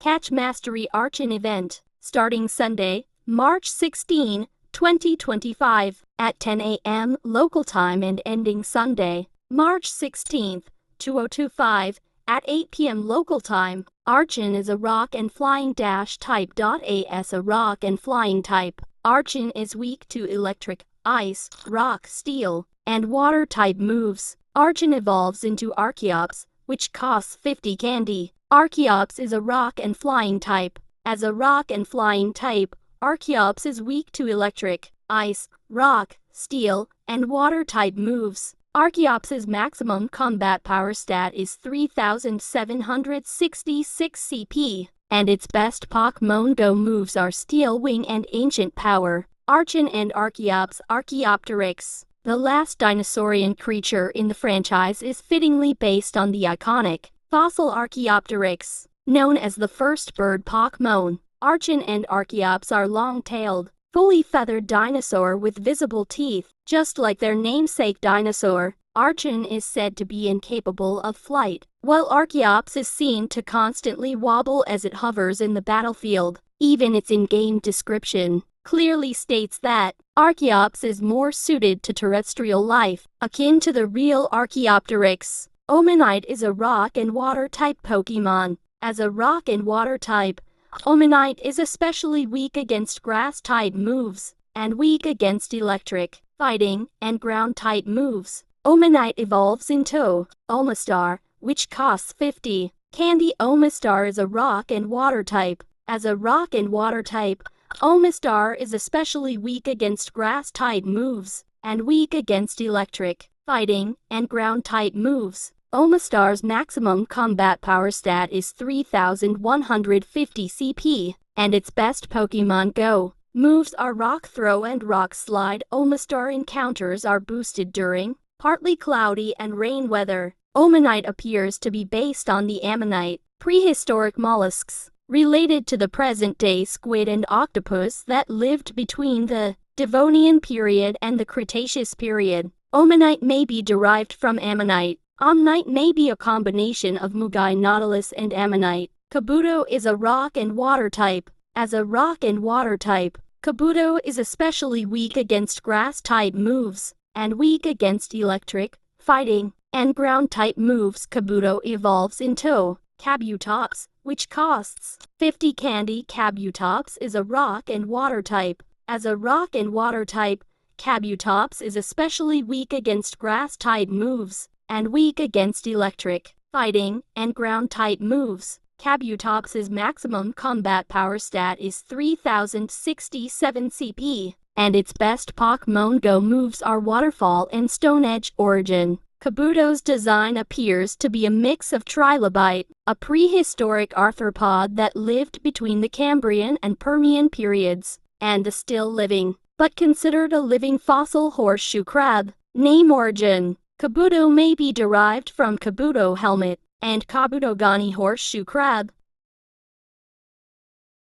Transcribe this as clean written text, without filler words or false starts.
Catch Mastery ArchenEvent, starting Sunday, March 16, 2025, at 10 a.m. local time and ending Sunday, March 16, 2025, at 8 p.m. local time. Archen is a rock and flying type. As a rock and flying type, Archen is weak to electric, ice, rock, steel, and water type moves. Archen evolves into Archeops, which costs 50 candy. Archeops is a rock and flying type. As a rock and flying type, Archeops is weak to electric, ice, rock, steel, and water type moves. Archeops' maximum combat power stat is 3766 CP, and its best Pokemon Go moves are Steel Wing and Ancient Power. Archen and Archeops Archaeopteryx. The last dinosaurian creature in the franchise is fittingly based on the iconic fossil Archaeopteryx, known as the first bird Pokemon. Archen and Archeops are long-tailed, fully feathered dinosaur with visible teeth. Just like their namesake dinosaur, Archen is said to be incapable of flight, while Archeops is seen to constantly wobble as it hovers in the battlefield. Even its in-game description clearly states that Archeops is more suited to terrestrial life, akin to the real Archaeopteryx. Omanite is a rock and water type Pokemon. As a rock and water type, Omanite is especially weak against grass type moves, and weak against electric, fighting, and ground type moves. Omanite evolves into Omastar, which costs 50 candy. Omastar is a rock and water type. As a rock and water type, Omastar is especially weak against grass type moves, and weak against electric, fighting, and ground type moves. Omastar's maximum combat power stat is 3150 CP, and its best Pokemon Go moves are Rock Throw and Rock Slide. Omastar encounters are boosted during partly cloudy and rain weather. Omanite appears to be based on the ammonite, prehistoric mollusks, related to the present-day squid and octopus that lived between the Devonian period and the Cretaceous period. Omanite may be derived from ammonite. Ammonite may be a combination of Mugai nautilus and ammonite. Kabuto is a rock and water type. As a rock and water type, Kabuto is especially weak against grass type moves, and weak against electric, fighting, and ground type moves. Kabuto evolves into Kabutops, which costs 50 candy. Kabutops is a rock and water type. As a rock and water type, Kabutops is especially weak against grass type moves, and weak against electric, fighting, and ground type moves. Kabutops' maximum combat power stat is 3067 CP, and its best Pokemon Go moves are Waterfall and Stone Edge. Origin. Kabuto's design appears to be a mix of Trilobite, a prehistoric arthropod that lived between the Cambrian and Permian periods, and the still-living, but considered a living fossil horseshoe crab. Name. Origin. Kabuto may be derived from Kabuto helmet and Kabutogani horseshoe crab.